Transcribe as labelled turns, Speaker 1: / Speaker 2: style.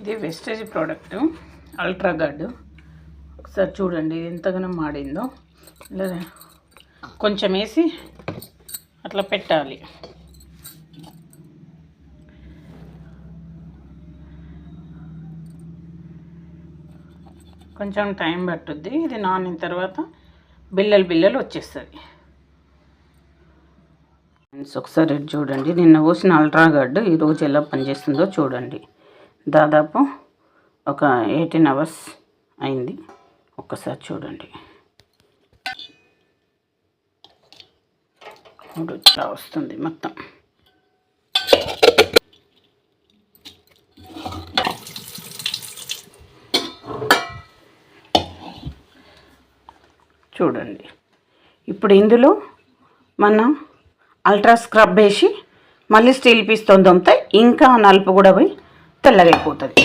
Speaker 1: ఇది wastage product ultra gourd. ఒకసారి చూడండి ఇది ఎంతగానో మాడిందో. ఇలా కొంచెం వేసి అట్లా పెట్టాలి. కొంచెం టైం పట్టుద్ది. ఇది నానిన తర్వాత బిల్లలు వచ్చేస్తుంది. ఒకసారి చూడండి, నిన్న పోసిన అల్ట్రా గార్డ్ ఈరోజు ఎలా పనిచేస్తుందో చూడండి. దాదాపు ఒక 18 hours అయింది. ఒక్కసారి చూడండి, ఇట్లా వస్తుంది మొత్తం. చూడండి, ఇప్పుడు ఇందులో మనం అల్ట్రా స్క్రబ్ వేసి మళ్ళీ స్టీల్ పీస్తో దొమ్మితే ఇంకా నలుపు కూడా పోయి తెల్లగైపోతుంది.